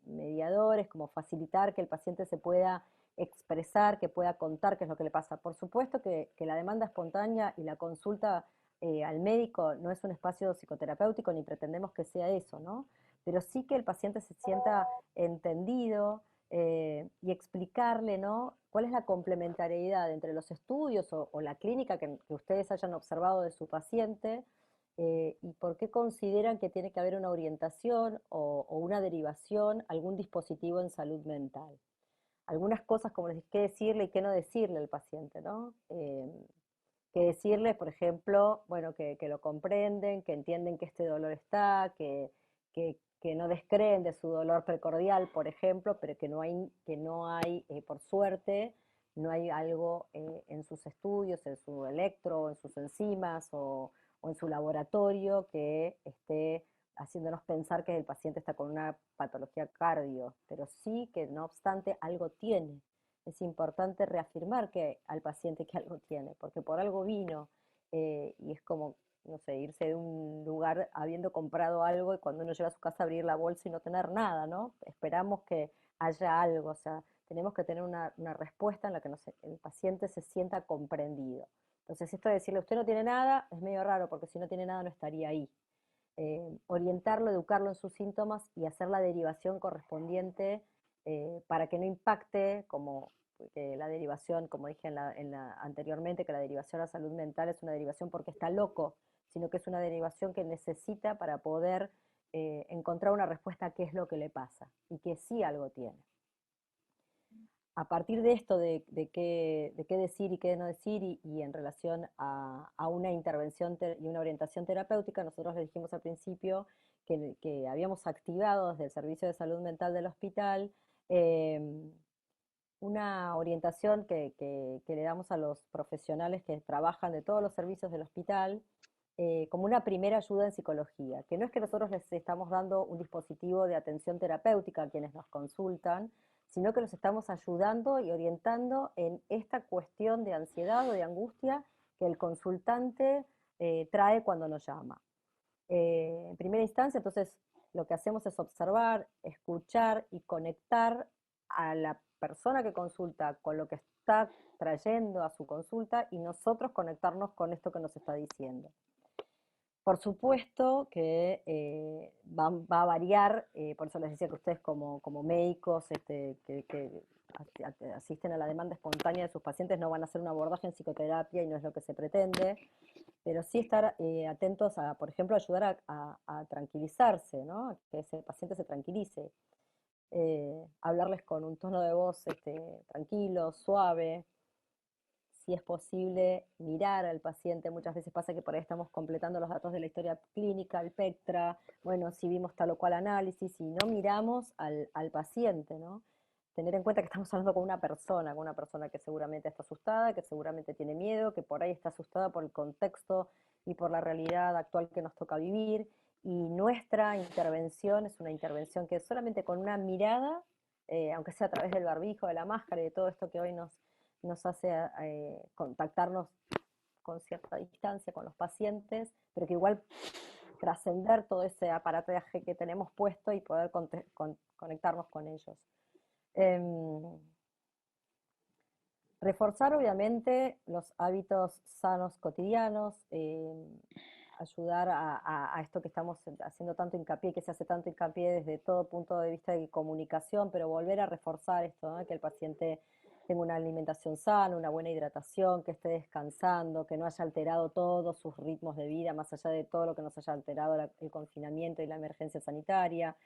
mediadores, como facilitar que el paciente se pueda expresar, que pueda contar qué es lo que le pasa. Por supuesto que la demanda espontánea y la consulta al médico no es un espacio psicoterapéutico, ni pretendemos que sea eso, ¿no? Pero sí que el paciente se sienta entendido y explicarle, ¿no?, cuál es la complementariedad entre los estudios o la clínica que ustedes hayan observado de su paciente y por qué consideran que tiene que haber una orientación o una derivación, algún dispositivo en salud mental. Algunas cosas como qué decirle y qué no decirle al paciente, ¿no? Que decirle, por ejemplo, bueno, que lo comprenden, que entienden que este dolor está, que no descreen de su dolor precordial, por ejemplo, pero que no hay por suerte, no hay algo en sus estudios, en su electro, en sus enzimas o en su laboratorio que esté haciéndonos pensar que el paciente está con una patología cardio, pero sí que no obstante algo tiene. Es importante reafirmar al paciente que algo tiene, porque por algo vino, y es como, no sé, irse de un lugar habiendo comprado algo y cuando uno llega a su casa abrir la bolsa y no tener nada, ¿no? Esperamos que haya algo, o sea, tenemos que tener una respuesta en la que el paciente se sienta comprendido. Entonces, esto de decirle, usted no tiene nada, es medio raro, porque si no tiene nada no estaría ahí. Orientarlo, educarlo en sus síntomas y hacer la derivación correspondiente para que no impacte, como la derivación, como dije anteriormente, que la derivación a salud mental es una derivación porque está loco, sino que es una derivación que necesita para poder encontrar una respuesta a qué es lo que le pasa y que sí algo tiene. A partir de esto, de qué decir y qué no decir, y en relación a una intervención y una orientación terapéutica, nosotros les dijimos al principio que habíamos activado desde el Servicio de Salud Mental del hospital una orientación que le damos a los profesionales que trabajan de todos los servicios del hospital, como una primera ayuda en psicología, que no es que nosotros les estamos dando un dispositivo de atención terapéutica a quienes nos consultan, sino que los estamos ayudando y orientando en esta cuestión de ansiedad o de angustia que el consultante trae cuando nos llama. En primera instancia, entonces, lo que hacemos es observar, escuchar y conectar a la persona que consulta con lo que está trayendo a su consulta y nosotros conectarnos con esto que nos está diciendo. Por supuesto que va a variar, por eso les decía que ustedes como médicos que asisten a la demanda espontánea de sus pacientes no van a hacer un abordaje en psicoterapia y no es lo que se pretende, pero sí estar atentos a, por ejemplo, ayudar a tranquilizarse, ¿no? A que ese paciente se tranquilice. Hablarles con un tono de voz tranquilo, suave. Si es posible, mirar al paciente. Muchas veces pasa que por ahí estamos completando los datos de la historia clínica, el PECTRA, bueno, si vimos tal o cual análisis, y no miramos al paciente, ¿no? Tener en cuenta que estamos hablando con una persona que seguramente está asustada, que seguramente tiene miedo, que por ahí está asustada por el contexto y por la realidad actual que nos toca vivir, y nuestra intervención es una intervención que solamente con una mirada, aunque sea a través del barbijo, de la máscara y de todo esto que hoy nos hace contactarnos con cierta distancia con los pacientes, pero que igual trascender todo ese aparataje que tenemos puesto y poder conectarnos con ellos. Reforzar obviamente los hábitos sanos cotidianos, ayudar a esto que estamos haciendo tanto hincapié, que se hace tanto hincapié desde todo punto de vista de comunicación, pero volver a reforzar esto, ¿no? Que el paciente tenga una alimentación sana, una buena hidratación, que esté descansando, que no haya alterado todos sus ritmos de vida, más allá de todo lo que nos haya alterado el confinamiento y la emergencia sanitaria,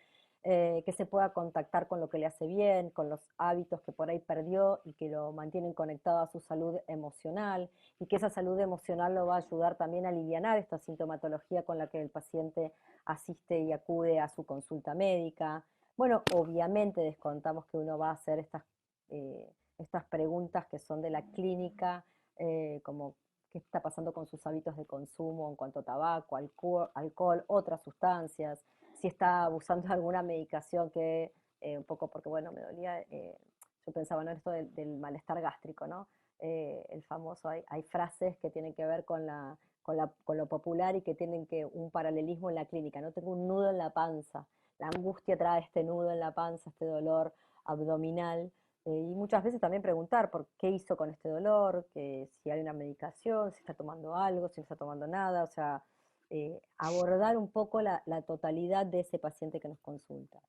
que se pueda contactar con lo que le hace bien, con los hábitos que por ahí perdió y que lo mantienen conectado a su salud emocional, y que esa salud emocional lo va a ayudar también a alivianar esta sintomatología con la que el paciente asiste y acude a su consulta médica. Bueno, obviamente descontamos que uno va a hacer estas preguntas que son de la clínica, como qué está pasando con sus hábitos de consumo en cuanto a tabaco, alcohol, otras sustancias, si está abusando de alguna medicación que, un poco porque, bueno, me dolía, yo pensaba en esto del malestar gástrico, ¿no? El famoso, hay frases que tienen que ver con lo popular y que tienen un paralelismo en la clínica, ¿no? Tengo un nudo en la panza, la angustia trae este nudo en la panza, este dolor abdominal, y muchas veces también preguntar por qué hizo con este dolor, que si hay una medicación, si está tomando algo, si no está tomando nada, o sea, abordar un poco la totalidad de ese paciente que nos consulta.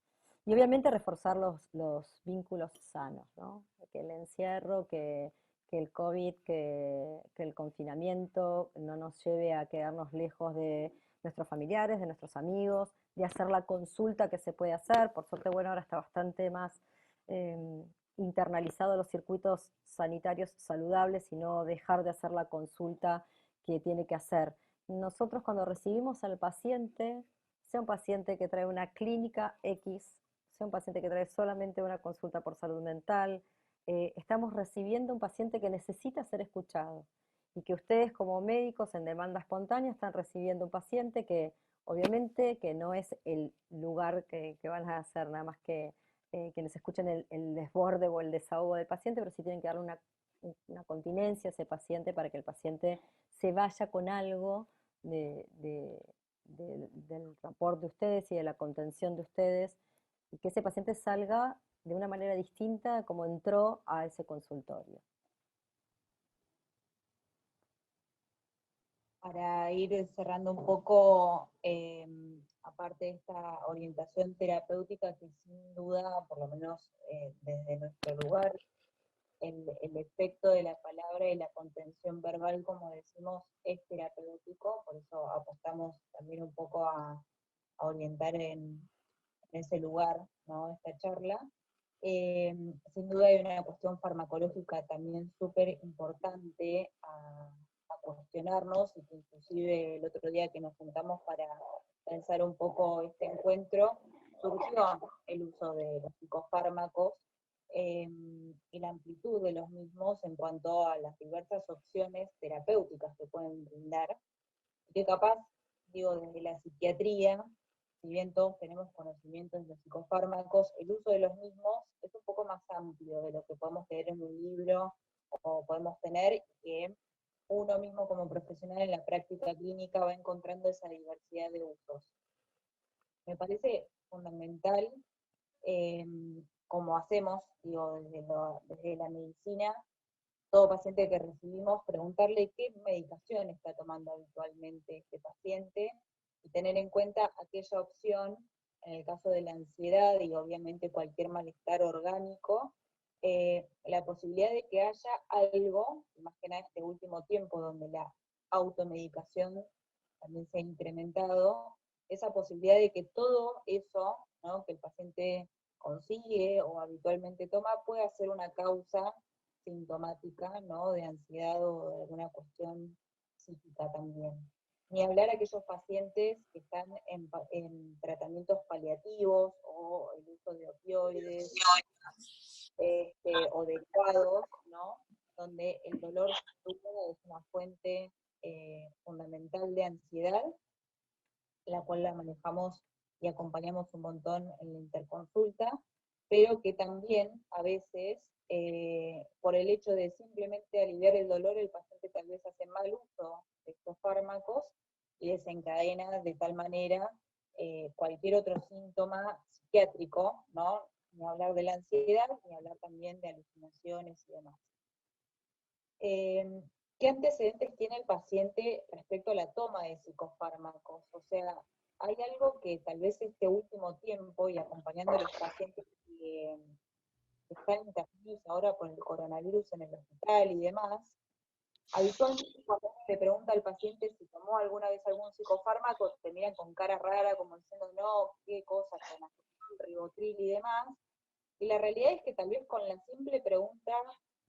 Y obviamente reforzar los vínculos sanos, ¿no? Que el encierro, que el COVID, que el confinamiento no nos lleve a quedarnos lejos de nuestros familiares, de nuestros amigos, de hacer la consulta que se puede hacer. Por suerte, bueno, ahora está bastante más internalizado los circuitos sanitarios saludables y no dejar de hacer la consulta que tiene que hacer. Nosotros cuando recibimos al paciente, sea un paciente que trae una clínica X, sea un paciente que trae solamente una consulta por salud mental, estamos recibiendo un paciente que necesita ser escuchado y que ustedes como médicos en demanda espontánea están recibiendo un paciente que obviamente que no es el lugar que van a hacer nada más que quienes escuchen el desborde o el desahogo del paciente, pero sí tienen que darle una continencia a ese paciente para que el paciente se vaya con algo del rapport de ustedes y de la contención de ustedes, y que ese paciente salga de una manera distinta como entró a ese consultorio. Para ir cerrando un poco, aparte de esta orientación terapéutica que sin duda, por lo menos desde nuestro lugar, el efecto de la palabra y la contención verbal, como decimos, es terapéutico, por eso apostamos también un poco a orientar en ese lugar, ¿no? Esta charla. Sin duda hay una cuestión farmacológica también súper importante a cuestionarnos, y que inclusive el otro día que nos juntamos para pensar un poco este encuentro, surgió el uso de los psicofármacos y la amplitud de los mismos en cuanto a las diversas opciones terapéuticas que pueden brindar, y que capaz, digo, desde la psiquiatría, si bien todos tenemos conocimientos de los psicofármacos, el uso de los mismos es un poco más amplio de lo que podemos leer en un libro o podemos tener, que uno mismo como profesional en la práctica clínica va encontrando esa diversidad de usos. Me parece fundamental, como hacemos, digo, desde la medicina, todo paciente que recibimos, preguntarle qué medicación está tomando habitualmente este paciente, y tener en cuenta aquella opción, en el caso de la ansiedad y obviamente cualquier malestar orgánico, la posibilidad de que haya algo, más que nada este último tiempo donde la automedicación también se ha incrementado, esa posibilidad de que todo eso, ¿no?, que el paciente consigue o habitualmente toma, pueda ser una causa sintomática, ¿no?, de ansiedad o de alguna cuestión psíquica también. Ni hablar a aquellos pacientes que están en tratamientos paliativos o el uso de opioides o derivados, ¿no?, donde el dolor es una fuente fundamental de ansiedad, la cual la manejamos y acompañamos un montón en la interconsulta, pero que también a veces, por el hecho de simplemente aliviar el dolor, el paciente tal vez hace mal uso de estos fármacos y desencadena de tal manera cualquier otro síntoma psiquiátrico, ¿no? Ni hablar de la ansiedad, ni hablar también de alucinaciones y demás. ¿Qué antecedentes tiene el paciente respecto a la toma de psicofármacos? O sea, hay algo que tal vez este último tiempo, y acompañando a los pacientes que están internados ahora por el coronavirus en el hospital y demás, habitualmente cuando se pregunta al paciente si tomó alguna vez algún psicofármaco, te miran con cara rara, como diciendo, no, qué cosas, con ribotril y demás, y la realidad es que tal vez con la simple pregunta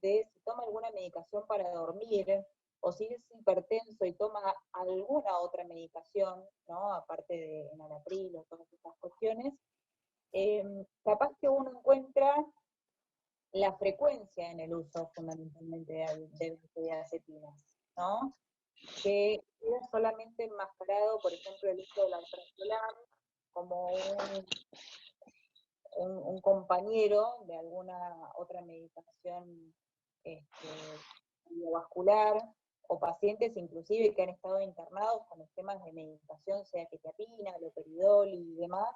de si toma alguna medicación para dormir, o si es hipertenso y toma alguna otra medicación, ¿no?, aparte de enalapril o todas estas cuestiones, capaz que uno encuentra la frecuencia en el uso fundamentalmente de benzodiazepinas. ¿no? Que queda solamente enmascarado, por ejemplo, el uso del alprazolam como un compañero de alguna otra medicación cardiovascular, o pacientes inclusive que han estado internados con esquemas de medicación, sea quetiapina, haloperidol y demás,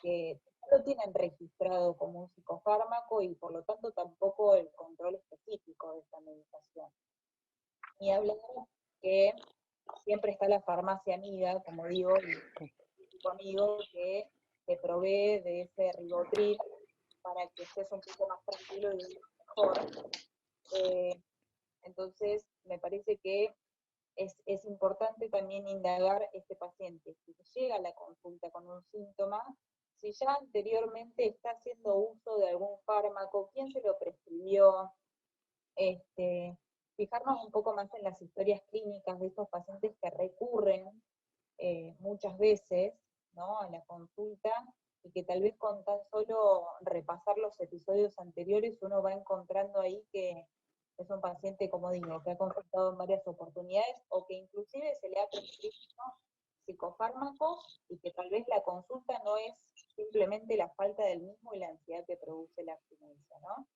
que no lo tienen registrado como un psicofármaco y por lo tanto tampoco el control específico de esta medicación. Y hablar que siempre está la farmacia amiga, como digo, el tipo amigo que te provee de ese ribotril para que estés un poco más tranquilo y mejor. Entonces, me parece que es importante también indagar este paciente. Si llega a la consulta con un síntoma, si ya anteriormente está haciendo uso de algún fármaco, quién se lo prescribió, fijarnos un poco más en las historias clínicas de estos pacientes que recurren muchas veces, ¿no?, a la consulta, y que tal vez con tan solo repasar los episodios anteriores uno va encontrando ahí que es un paciente, como digo, que ha consultado en varias oportunidades, o que inclusive se le ha prescrito psicofármacos, y que tal vez la consulta no es simplemente la falta del mismo y la ansiedad que produce la abstinencia, ¿no?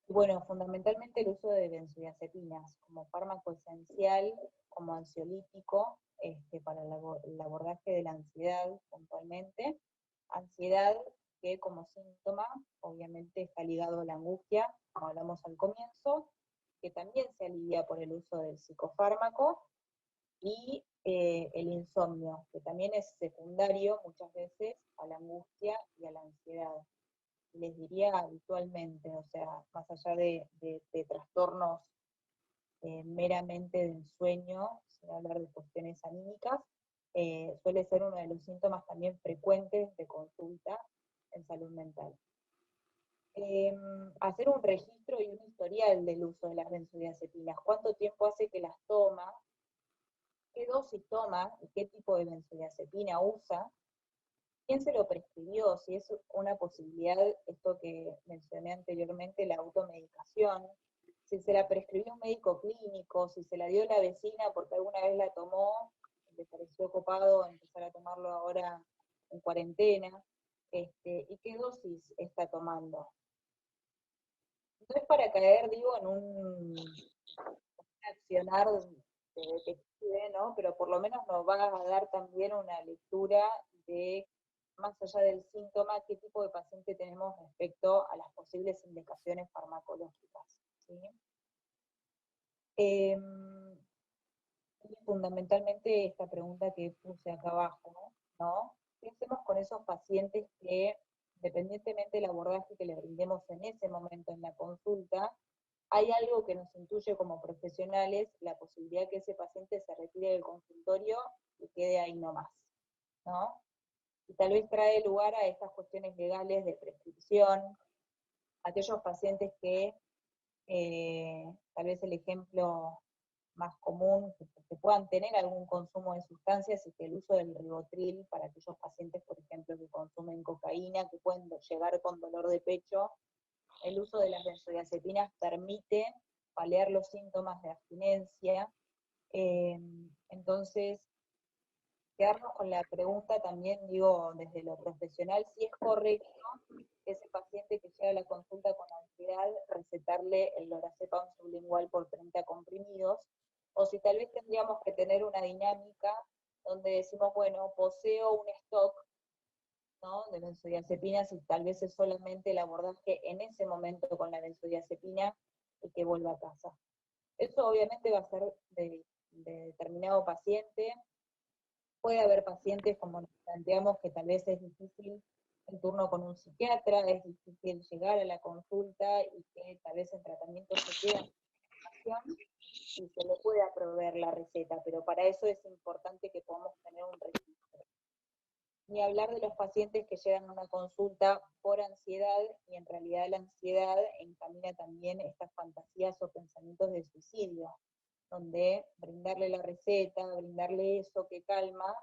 Bueno, fundamentalmente el uso de benzodiazepinas como fármaco esencial, como ansiolítico, para el abordaje de la ansiedad puntualmente. Ansiedad que como síntoma, obviamente está ligado a la angustia, como hablamos al comienzo, que también se alivia por el uso del psicofármaco, y el insomnio, que también es secundario muchas veces a la angustia y a la ansiedad. Les diría habitualmente, o sea, más allá de trastornos meramente del sueño, sin hablar de cuestiones anímicas, suele ser uno de los síntomas también frecuentes de consulta en salud mental. Hacer un registro y un historial del uso de las benzodiazepinas, cuánto tiempo hace que las toma, qué dosis toma y qué tipo de benzodiazepina usa, quién se lo prescribió, si es una posibilidad, esto que mencioné anteriormente, la automedicación, si se la prescribió un médico clínico, si se la dio la vecina porque alguna vez la tomó, le pareció copado empezar a tomarlo ahora en cuarentena, y qué dosis está tomando. No es para caer, digo, en un accionar de detective, ¿no? Pero por lo menos nos va a dar también una lectura de, más allá del síntoma, qué tipo de paciente tenemos respecto a las posibles indicaciones farmacológicas, ¿sí? Y fundamentalmente esta pregunta que puse acá abajo, ¿no? ¿Qué hacemos con esos pacientes que, independientemente del abordaje que le brindemos en ese momento en la consulta, hay algo que nos intuye como profesionales, la posibilidad que ese paciente se retire del consultorio y quede ahí nomás, ¿no? Y tal vez trae lugar a estas cuestiones legales de prescripción, aquellos pacientes que, tal vez el ejemplo más común, que puedan tener algún consumo de sustancias, y que el uso del ribotril para aquellos pacientes, por ejemplo, que consumen cocaína, que pueden llegar con dolor de pecho, el uso de las benzodiazepinas permite paliar los síntomas de abstinencia. Entonces, quedarnos con la pregunta también, digo, desde lo profesional, si es correcto ese paciente que llega a la consulta con ansiedad, recetarle el lorazepam sublingual por 30 comprimidos, o si tal vez tendríamos que tener una dinámica donde decimos, bueno, poseo un stock, ¿no?, de benzodiazepinas, y tal vez es solamente el abordaje en ese momento con la benzodiazepina y que vuelva a casa. Eso obviamente va a ser de determinado paciente. Puede haber pacientes, como nos planteamos, que tal vez es difícil el turno con un psiquiatra, es difícil llegar a la consulta y que tal vez el tratamiento se queda en información y se le pueda proveer la receta, pero para eso es importante que podamos tener un registro. Ni hablar de los pacientes que llegan a una consulta por ansiedad y en realidad la ansiedad encamina también estas fantasías o pensamientos de suicidio, donde brindarle la receta, brindarle eso que calma,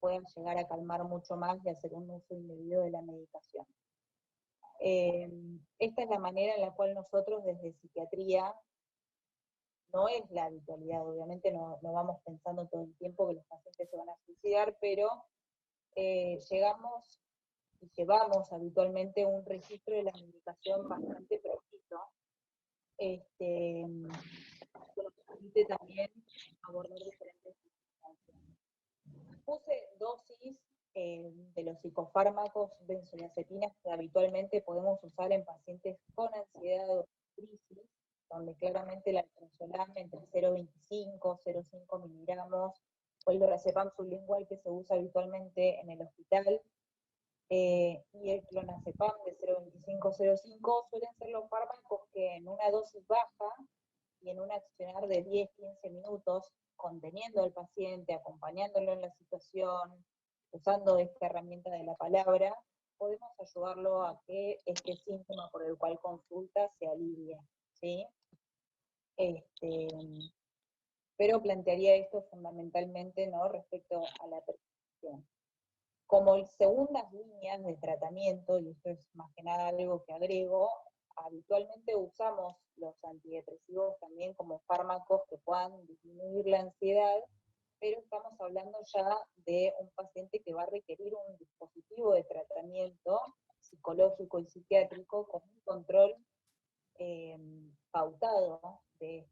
pueden llegar a calmar mucho más y hacer un uso indebido de la medicación. Esta es la manera en la cual nosotros desde psiquiatría, no es la habitualidad, obviamente no vamos pensando todo el tiempo que los pacientes se van a suicidar, pero llevamos habitualmente un registro de la medicación bastante preciso, que nos permite también abordar diferentes circunstancias. Puse dosis de los psicofármacos benzodiazepinas que habitualmente podemos usar en pacientes con ansiedad o crisis, donde claramente la alprazolam entre 0,25, 0,5 miligramos, o el lorazepam sublingual que se usa habitualmente en el hospital, y el clonazepam de 0,25, 0,5 suelen ser los fármacos que en una dosis baja y en un accionar de 10-15 minutos, conteniendo al paciente, acompañándolo en la situación, usando esta herramienta de la palabra, podemos ayudarlo a que este síntoma por el cual consulta se alivie, ¿sí? Pero plantearía esto fundamentalmente, ¿no?, respecto a la prescripción. Como segundas líneas de tratamiento, y esto es más que nada algo que agrego, habitualmente usamos los antidepresivos también como fármacos que puedan disminuir la ansiedad, pero estamos hablando ya de un paciente que va a requerir un dispositivo de tratamiento psicológico y psiquiátrico con un control pautado de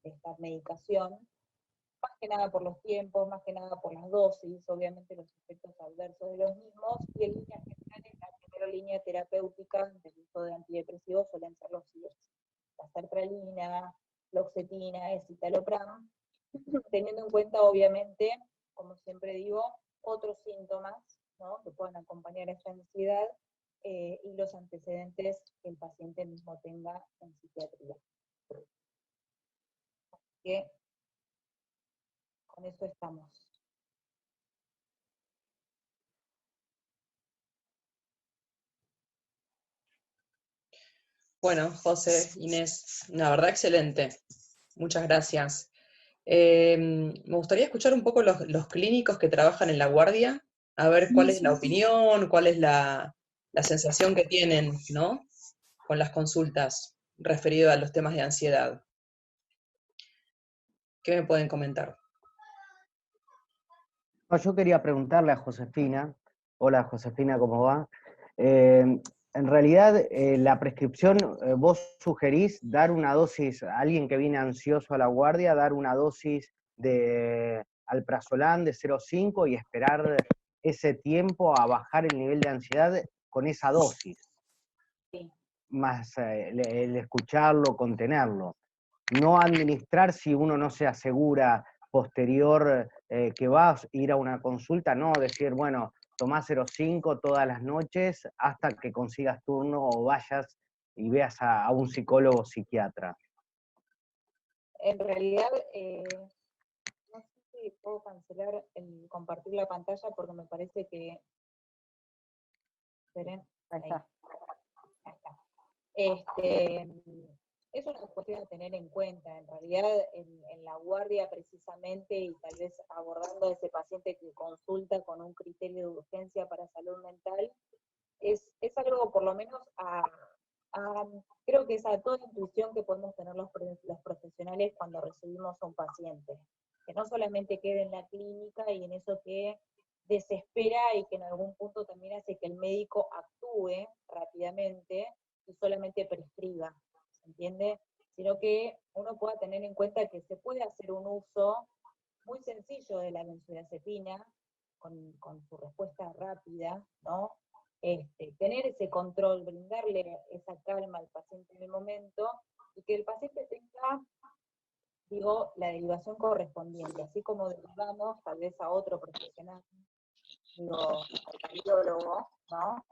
esta medicación, más que nada por los tiempos, más que nada por las dosis, obviamente los efectos adversos de los mismos, y en líneas generales la primera línea terapéutica del uso de antidepresivos suelen ser los siguientes: la sertralina, fluoxetina, escitalopram, teniendo en cuenta obviamente, como siempre digo, otros síntomas, ¿no?, que puedan acompañar a esta ansiedad, y los antecedentes que el paciente mismo tenga en psiquiatría. Así que con eso estamos. Bueno, José, Inés, la verdad excelente. Muchas gracias. Me gustaría escuchar un poco los clínicos que trabajan en la guardia, a ver cuál es la opinión, cuál es la sensación que tienen, ¿no?, con las consultas referido a los temas de ansiedad. ¿Qué me pueden comentar? No, yo quería preguntarle a Josefina. Hola Josefina, ¿cómo va? En realidad, la prescripción, vos sugerís dar una dosis a alguien que viene ansioso a la guardia, dar una dosis de alprazolam de 0,5 y esperar ese tiempo a bajar el nivel de ansiedad con esa dosis. Sí. Más el escucharlo, contenerlo. No administrar si uno no se asegura posterior que va a ir a una consulta, no decir, bueno, tomá 0,5 todas las noches hasta que consigas turno o vayas y veas a un psicólogo psiquiatra. En realidad, no sé si puedo cancelar el compartir la pantalla porque me parece que... Esperen, ahí está. Es una cuestión a tener en cuenta. En realidad, en la guardia precisamente, y tal vez abordando a ese paciente que consulta con un criterio de urgencia para salud mental, es algo por lo menos creo que es a toda intuición que podemos tener los profesionales cuando recibimos a un paciente. Que no solamente quede en la clínica y en eso que desespera y que en algún punto también hace que el médico actúe rápidamente y solamente prescriba, ¿se entiende? Sino que uno pueda tener en cuenta que se puede hacer un uso muy sencillo de la benzodiazepina, con su respuesta rápida, ¿no? Tener ese control, brindarle esa calma al paciente en el momento, y que el paciente tenga, digo, la derivación correspondiente, así como derivamos tal vez a otro profesional, digo, al cardiólogo, ¿no?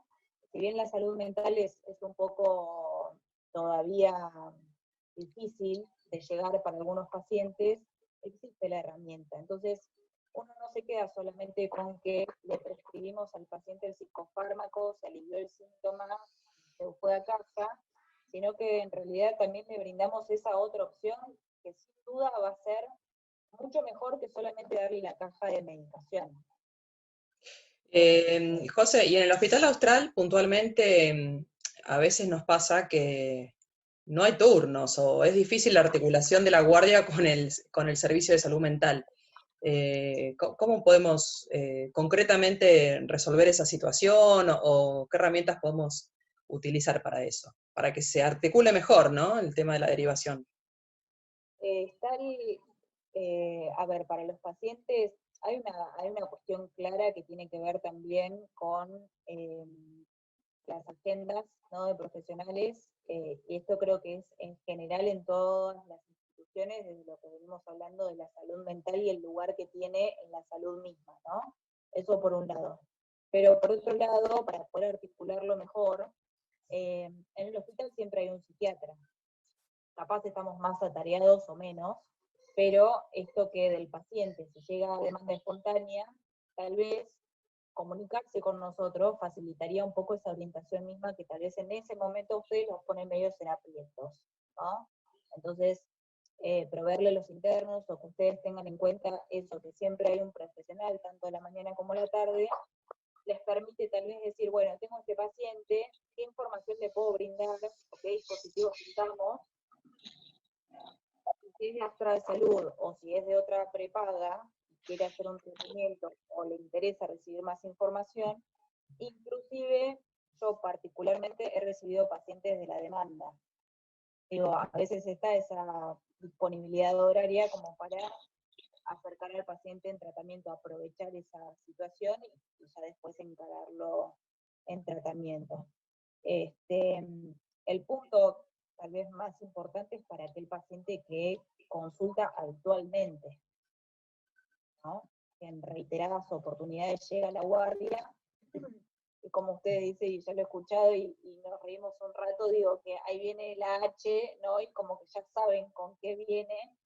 Si bien la salud mental es un poco todavía difícil de llegar para algunos pacientes, existe la herramienta. Entonces, uno no se queda solamente con que le prescribimos al paciente el psicofármaco, se alivió el síntoma, se fue a casa, sino que en realidad también le brindamos esa otra opción que sin duda va a ser mucho mejor que solamente darle la caja de medicación. José, y en el Hospital Austral, puntualmente, a veces nos pasa que no hay turnos o es difícil la articulación de la guardia con el servicio de salud mental. ¿Cómo podemos concretamente resolver esa situación o qué herramientas podemos utilizar para eso? Para que se articule mejor, ¿no? El tema de la derivación. A ver, para los pacientes hay una cuestión clara que tiene que ver también con las agendas, ¿no?, de profesionales, y esto creo que es en general en todas las instituciones, desde lo que venimos hablando de la salud mental y el lugar que tiene en la salud misma, ¿no? Eso por un lado. Pero por otro lado, para poder articularlo mejor, en el hospital siempre hay un psiquiatra. Capaz estamos más atareados o menos, pero esto que del paciente, si llega a demanda espontánea, tal vez comunicarse con nosotros facilitaría un poco esa orientación misma que tal vez en ese momento ustedes los ponen medios en aprietos, ¿no? Entonces, proveerle los internos o que ustedes tengan en cuenta eso, que siempre hay un profesional, tanto a la mañana como a la tarde, les permite tal vez decir, bueno, tengo este paciente, ¿qué información le puedo brindar? ¿O qué dispositivos usamos? Si es de Astra de Salud o si es de otra prepaga, quiere hacer un tratamiento o le interesa recibir más información, inclusive yo particularmente he recibido pacientes de la demanda. Digo, a veces está esa disponibilidad horaria como para acercar al paciente en tratamiento, aprovechar esa situación y ya después encararlo en tratamiento. El punto tal vez más importante es para aquel paciente que consulta habitualmente, ¿no? Que en reiteradas oportunidades llega a la guardia, y como usted dice, y yo lo he escuchado y nos reímos un rato, digo que ahí viene la H, ¿no? Y como que ya saben con qué viene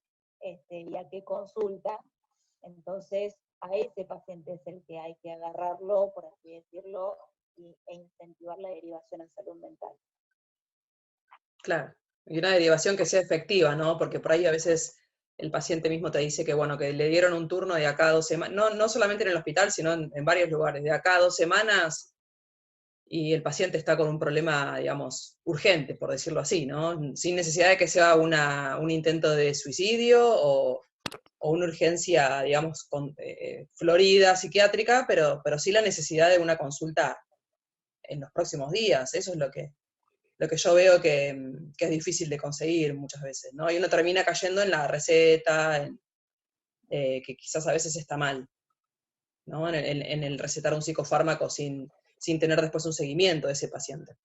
y a qué consulta, entonces a ese paciente es el que hay que agarrarlo, por así decirlo, e incentivar la derivación en salud mental. Claro, y una derivación que sea efectiva, ¿no? Porque por ahí a veces el paciente mismo te dice que, bueno, que le dieron un turno de acá a 2 semanas, no solamente en el hospital, sino en varios lugares, de acá a 2 semanas, y el paciente está con un problema, digamos, urgente, por decirlo así, ¿no? Sin necesidad de que sea un intento de suicidio o una urgencia, digamos, florida, psiquiátrica, pero sí la necesidad de una consulta en los próximos días. Eso es lo que yo veo que es difícil de conseguir muchas veces, ¿no? Y uno termina cayendo en la receta, que quizás a veces está mal, ¿no? En el recetar un psicofármaco sin tener después un seguimiento de ese paciente.